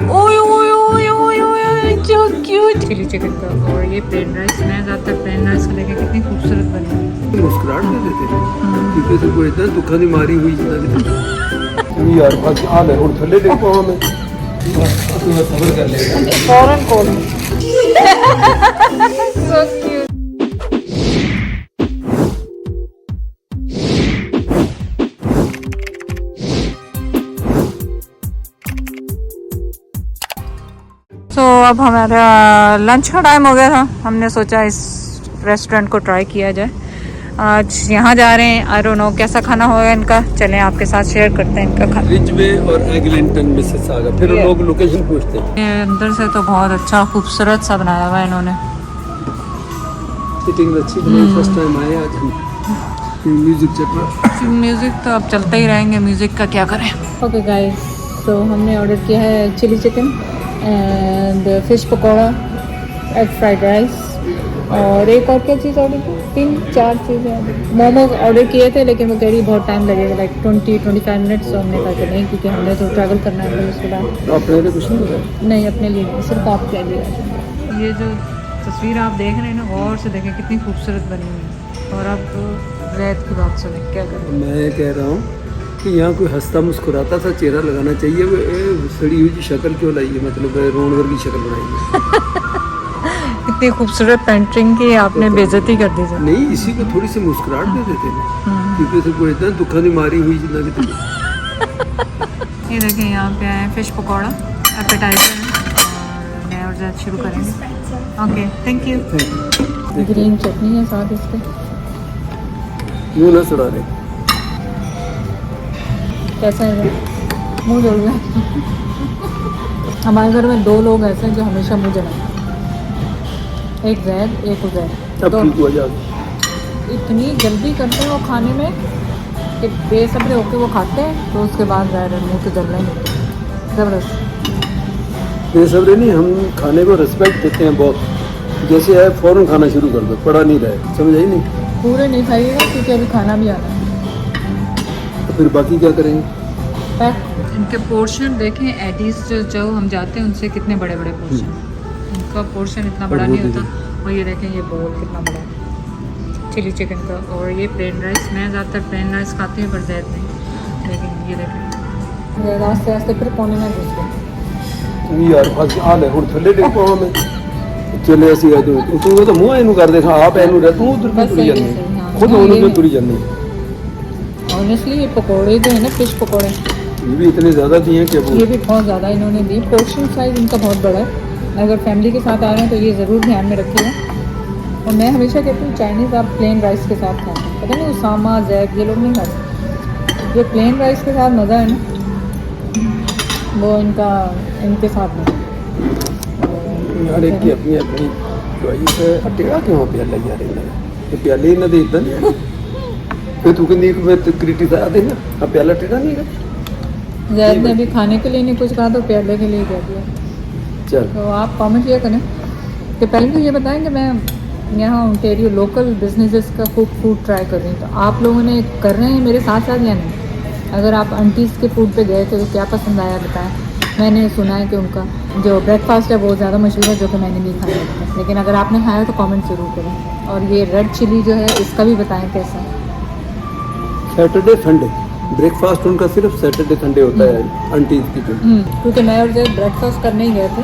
ओए ओए ओए ओए ओए जो क्यूट चिली चिकन का। और ये प्लेन राइस, मैं ज़्यादातर प्लेन राइस को लेके कितनी खूबसूरत बनी हुई। मुस्कुराहट दे देते हैं क्योंकि तो कोई इतना दुखा नहीं मारी हुई जितना यार बाकी हाल है और थल्ले देखो हमें तो सबर कर लेगा फौरन कॉल सो क्यूट। तो अब हमारा लंच का टाइम हो गया था, हमने सोचा इस रेस्टोरेंट को ट्राई किया जाए। आज यहाँ जा रहे हैं, आई डोंट नो कैसा खाना होगा इनका, चलें आपके साथ शेयर करते हैं इनका खाना। रिच वे और एगलिंटन में से सागा फिर लोग लोकेशन पूछते हैं। ये अंदर से तो बहुत अच्छा खूबसूरत सा बनाया हुआ है इन्होंने। सिटिंग अच्छी बनाई, फर्स्ट टाइम आए आज हम। म्यूजिक चल रहा, म्यूज़िक तो अब चलते ही रहेंगे, म्यूज़िक का क्या करें। ओके गाइस, तो हमने ऑर्डर किया है chilli chicken and fish pakora, egg fried rice और एक और क्या चीज़ ऑर्डर की, 3-4 चीज़ें। मोमोज ऑर्डर किए थे लेकिन वो कह रही बहुत टाइम लगेगा, लाइक 20-25 मिनट्स। तो हमने कहा कि नहीं, क्योंकि हमने तो ट्रैवल करना है फिर उसके बाद। अपने लिए कुछ नहीं होता नहीं, अपने लिए नहीं, सिर्फ आपके लिए। ये जो तस्वीर आप देख रहे हैं ना, गौर से देखें कितनी खूबसूरत बनी हुई है। और अब रैत की बात सुने, क्या करें। मैं कह रहा हूँ कि यहाँ कोई हंसता मुस्कुराता सा चेहरा लगाना चाहिए। वो सड़ी हुई शक्ल क्यों लाई है, मतलब रोनवर की शक्ल बनाई है। इतनी खूबसूरत पेंटिंग की आपने बेइज्जती कर दी सर। नहीं, इसी को थोड़ी सी मुस्कुराहट दे देते हैं क्योंकि तो कोई इतना दुखा नहीं मारी हुई जितना कि ये देखें, यहाँ पे आए फिश पकौड़ा एपेटाइजर है और मैं और ज़्यादा शुरू करेंगे। Okay, thank you. ग्रीन चटनी है साथ इस पे। मुँह ना सड़ा रहे। कैसा है, मुँह जल गया। हमारे घर में 2 लोग ऐसे हैं जो हमेशा मुँह जलाते हैं, एक जैद एक उजैद। अब ठीक हुआ जा। इतनी जल्दी करते हैं वो खाने में कि बेसब्रे होके वो खाते हैं, तो उसके बाद ज़ाहिर है मुँह तो जलना ही नहीं। ज़बरदस्त। बेसब्रे नहीं, हम खाने को रिस्पेक्ट देते हैं बहुत। जैसे है फ़ौरन खाना शुरू कर दो, पड़ा नहीं रहे, समझ आई नहीं। पूरे नहीं खाइएगा क्योंकि अभी खाना भी आना है। तो फिर बाकी क्या करेंगे। इनके पोर्शन देखें, एडीज जो हम जाते हैं उनसे कितने बड़े बड़े पोर्शन। इनका पोर्शन इतना बड़ा नहीं होता। और ये देखें, ये बोल कितना बड़ा है चिली चिकन का। और ये प्लेन राइस, मैं ज़्यादातर प्लेन राइस खाती हूँ पर ज़ैद नहीं। लेकिन ये देखें, रास्ते रास्ते फिर कोने में घुस गए यार बाकी हाल है और थल्ले देखो हमें चले ऐसी आ जाओ तू तो मुँह इनू कर देखा आप इनू रह तू उधर बस तुरी सही जानी है, हाँ। खुद उन्होंने में तुरी जानी। ऑनेस्टली ये पकौड़े जो है ना, फिश पकौड़े, ये भी इतने ज़्यादा दिए कि वो ये भी बहुत ज़्यादा इन्होंने दी। पोर्शन साइज़ इनका बहुत बड़ा है। अगर फैमिली के साथ आ रहे हैं तो ये ज़रूर ध्यान में रखिएगा। और मैं हमेशा कहती हूँ चाइनीज़ आप प्लेन राइस के साथ खाएं। पता नहीं उसामा जैद ये लोग नहीं खाते, जो प्लेन राइस के साथ मज़ा है ना वो इनके साथ नहीं। यार एक की अपनी अपनी चॉइस है। टेढ़ा क्यों प्याला यार ये प्याले ही ना दे इतना नहीं फिर तू कहनी मैं क्रिटिसाइज देना अब प्याला टेढ़ा नहीं है। जैद ने भी खाने के लिए नहीं कुछ कहा तो प्याले के लिए कह दिया। चल तो आप कमेंट किया करें कि पहले तो ये बताएं कि मैं यहाँ ओंटारियो लोकल बिजनेसेस का फूड ट्राई कर रही हूँ, तो आप लोगों ने कर रहे हैं मेरे साथ साथ या नहीं। अगर आप आंटीज़ के फूड पे गए थे तो क्या पसंद आया बताएं। मैंने सुना है कि उनका जो ब्रेकफास्ट है वो ज़्यादा मशहूर है, जो कि मैंने नहीं खाया है। लेकिन अगर आपने खाया तो कमेंट ज़रूर करें। और ये रेड चिली जो है इसका भी बताएं कैसा है। सैटरडे संडे ब्रेकफास्ट उनका सिर्फ सैटरडे संडे होता है आंटीज की जो। क्योंकि मैं और जब ब्रेकफास्ट करने ही गए थे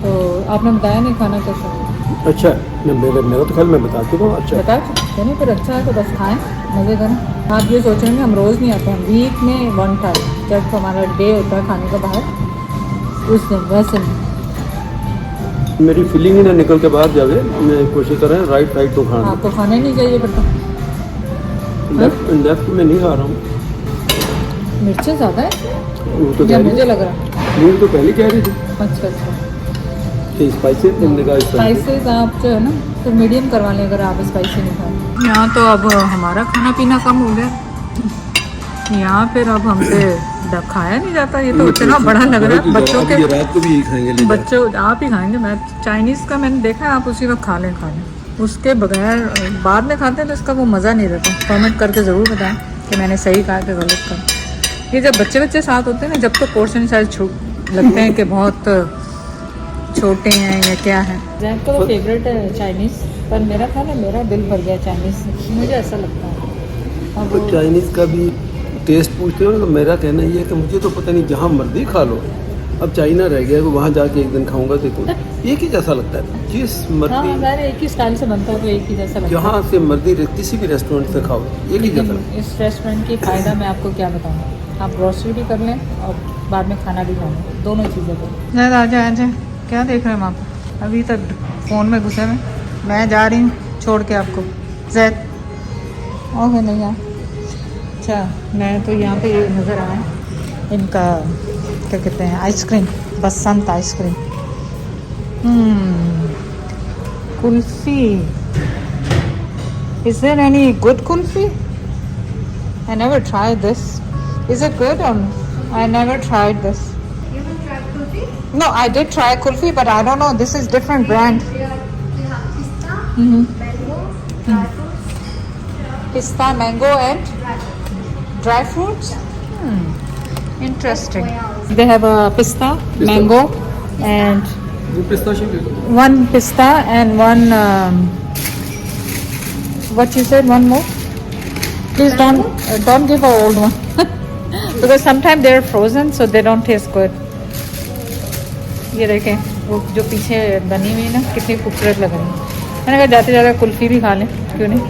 तो आपने बताया नहीं खाना कैसा है। अच्छा मेरा तो कल मैं बता चुका हूँ। अच्छा बता चुके नहीं, फिर अच्छा है तो बस खाएं, मज़े करें। आप ये सोच रहे हैं हम रोज़ नहीं आते हैं, वीक में 1 टाइम जब हमारा डे होता है खाने का बाहर, उस दिन वैसे नहीं। मेरी फीलिंग ही ना निकल के बाहर जावे, मैं कोशिश कर रहा हूँ राइट राइट तो खाना। आपको खाना ही नहीं चाहिए फिर तो। लेफ्ट में नहीं खा रहा हूँ, मिर्चें ज़्यादा है वो तो या मुझे लग रहा है। मुझे तो पहले कह रही थी अच्छा अच्छा, कि स्पाइसी तुमने कहा स्पाइसेस आप जो है ना तो मीडियम करवा लें अगर आप स्पाइसी नहीं खाएं। यहाँ तो अब हमारा खाना पीना कम हो गया यहाँ, फिर अब हमसे खाया नहीं जाता। ये तो इतना बड़ा लग रहा है बच्चों के। रात को भी यही खाएंगे बच्चों आप ही खाएंगे। मैं चाइनीज़ का मैंने देखा है आप उसी वक्त खा लें, उसके बगैर बाद में खाते हैं तो इसका वो मज़ा नहीं रहता। कमेंट करके ज़रूर बताएं कि मैंने सही कहा कि गलत कहा। ये जब बच्चे साथ होते हैं ना, जब तो पोर्शन साइज लगते हैं कि बहुत छोटे हैं या क्या है। जैन का तो फेवरेट है चाइनीज़, पर मेरा था ना, मेरा दिल भर गया चाइनीज़ से, मुझे ऐसा लगता है। अब तो चाइनीज़ का भी टेस्ट पूछते हो ना, तो मेरा कहना ये है कि मुझे तो पता नहीं, जहाँ मर्जी खा लो। अब चाइना रह गया, वहाँ जाके एक दिन खाऊंगा देखो एक ही जैसा लगता है। जिस हाँ, मर्जी हमारे एक ही स्टाइल से बनता है तो एक ही जैसा लगता है। जहाँ से मर्जी किसी भी रेस्टोरेंट से खाओ एक ही जैसा लेकिन लगता इस रेस्टोरेंट की फ़ायदा मैं आपको क्या बताऊँ, आप ग्रॉसरी भी कर लें और बाद में खाना भी खा लें, दोनों चीज़ें करें। जैद आ जाए, क्या देख रहे हैं आप? अभी तक फ़ोन में घुसे में। मैं जा रही हूँ छोड़ के आपको। जैद ओके नहीं यार। अच्छा, मैं तो यहाँ पे नज़र आया इनका क्या कहते हैं, ice cream, Basant ice cream, kulfi. Is there any good kulfi? I never tried this. Is it good? I never tried this. You haven't tried kulfi? No, I did try kulfi, but I don't know. This is different brand. We have pista, Mm-hmm. mango, dry fruits, Pista, mango, and dry fruits. dry fruits. Interesting. Wow. They have a pista, mango, and है। वो pistachio ले लो। one pista and one. What you said? One more. Please don't give an old one because sometimes they're frozen, so they don't taste good. ये देखें वो जो पीछे बनी हुई है ना, कितनी खूबसूरत लग रही है। मैंने कहा जाते जाते कुल्फ़ी भी खा लें, क्यों नहीं?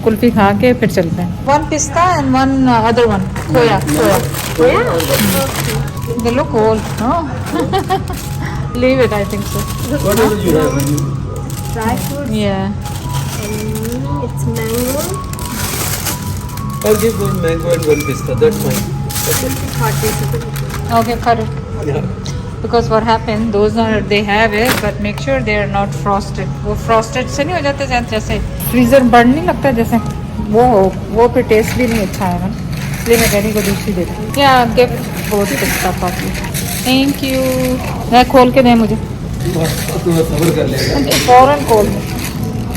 कुल्फ़ी खा के फिर चलते हैं। One pista and one other one. खोया। They look old. Oh. Leave it, I think so. Whatever you have, Dry fruits. Yeah. And it's mango. I'll give one mango and one pista. That's fine. Hot basically. Okay, cut it. Yeah. Because what happened, those are they have it, but make sure they are not frosted. वो frosted से नहीं हो जाते जैसे freezer burn नहीं लगता जैसे वो फिर टेस्ट भी नहीं अच्छा आएगा, इसलिए मैं कहनी को दूसरी देती हूँ। क्या गिफ्ट बहुत पिस्ता पापी। Thank you. मैं खोल के दें मुझे, तो सब्र कर लेगा। फौरन खोल दे।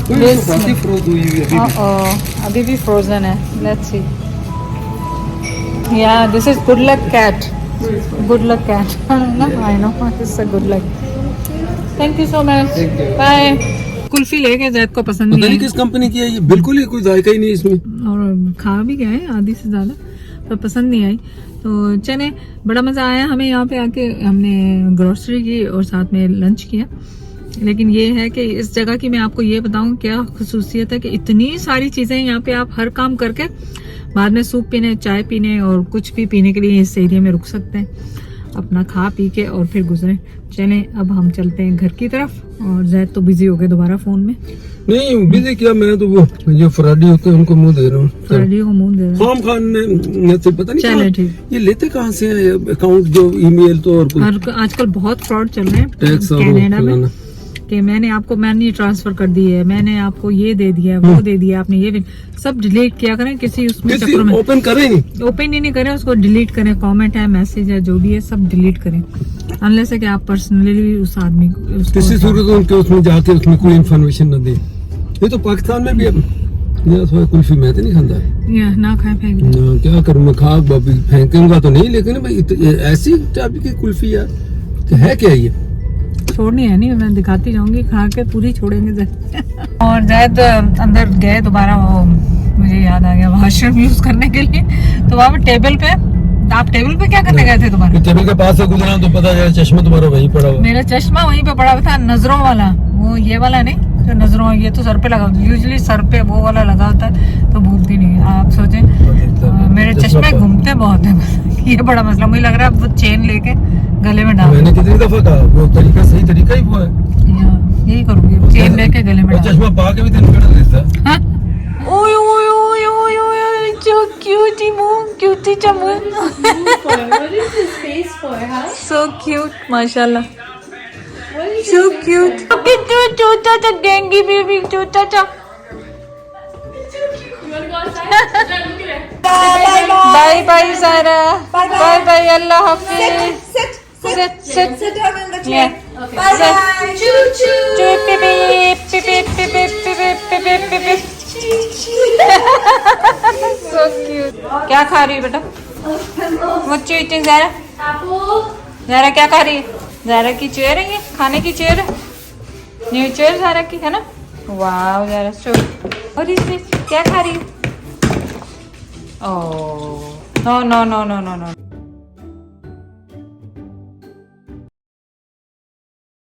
कोई काफी फ्रोज हुई हुई अभी भी। अभी भी फ्रोजन है। Let's see. Yeah this is good luck cat. Good luck cat. No, I know. It's a good luck. Thank you so much. Thank you. Bye. Kulfi लेके जैद को पसंद पता नहीं नहीं आई किस कंपनी की है ये, बिल्कुल ही कोई जायका ही नहीं इसमें। और खा भी गए आधी से ज़्यादा, पर पसंद नहीं आई। तो चले, बड़ा मज़ा आया हमें यहाँ पे आके। हमने ग्रोसरी की और साथ में लंच किया। लेकिन ये है कि इस जगह की मैं आपको ये बताऊँ क्या खसूसियत है कि इतनी सारी चीज़ें यहाँ पे आप हर काम करके बाद में सूप पीने, चाय पीने और कुछ भी पीने के लिए इस एरिया में रुक सकते हैं, अपना खा पी के और फिर गुजरे। चलें अब हम चलते हैं घर की तरफ। और जैद तो बिजी हो गए दोबारा फोन में। नहीं बिजी क्या, मैं तो वो जो फराडी होते हैं उनको मुंह दे रहा हूँ। रेडियो को मुंह दे रहे हैं। खाम खान ने से पता नहीं चले कहाँ- ठीक। ये लेते कहाँ से हैं अकाउंट, जो ईमेल तो और कुछ आजकल बहुत फ्रॉड चल रहे हैं टैक्स और कनाडा में फलाना। कि मैंने आपको मनी ट्रांसफर कर दी है, मैंने आपको ये दे दिया, वो दे दिया, आपने ये भी सब डिलीट किया करें किसी उसमें चक्कर में। ओपन करें नहीं, ओपन ही नहीं करें उसको, डिलीट करें। कमेंट है, मैसेज है, जो भी है सब डिलीट करें, अनलेस है कि आप पर्सनली उस आदमी को किसी सूरत में उनके उसमें जाके उसमें कोई इन्फॉर्मेशन न दे। ये तो पाकिस्तान में भी कुल्फी मैं तो नहीं खाता या ना खाए फेंक दें। ना, क्या करूँ मैं, खा फेंकूंगा तो नहीं, लेकिन भाई ऐसी टाइप की कुल्फी यार तो है क्या ये। छोड़नी है नहीं, मैं दिखाती जाऊंगी, खा के पूरी छोड़ेंगे जैद। और जैद अंदर गए दोबारा, वो मुझे याद आ गया वॉशरूम यूज करने के लिए। तो वहाँ पे टेबल पे, आप टेबल पे क्या करने गए थे दोबारा? टेबल के पास से गुजरा तो पता चला चश्मा तुम्हारा वहीं पड़ा हुआ। मेरा चश्मा वहीं पे पड़ा हुआ था, नजरों वाला, वो ये वाला नहीं जो नजरों, ये तो सर पे लगा होता है, यूजुअली सर पे वो वाला लगा होता है तो भूलती नहीं। आप सोचें मेरे चश्मे घूमते बहुत है। ये बड़ा मसला, मुझे लग रहा है वो चेन लेके गले में डाल, मैंने कितनी दफा कहा वो तरीका सही तरीका ही वो है। यही करूंगी, चेन लेके गले में और डाल। चश्मा पा के भी दिन कट देता है। ओय ओय ओय ओय ओय, जो क्यूटी मुंह, क्यूटी चमुन, What is this face for, huh? So cute माशाल्लाह, so cute. कितना छोटा सा डेंगी बेबी, छोटा सा। Bye bye Sara, bye bye, अल्लाह हाफिज। Sit. down in the Yeah. Okay. Bye bye. Choo choo. Beep beep beep beep beep beep beep beep beep beep. So cute. क्या खा रही है बेटा? What you eating, Zara? Apple. Zaara क्या खा रही है? ज़ारा की चेयर है ये, खाने की चेयर है, न्यू चेयर ज़ारा की है ना। वाह ज़ारा शो, और इसमें क्या खा रही है? Oh no no no no no no.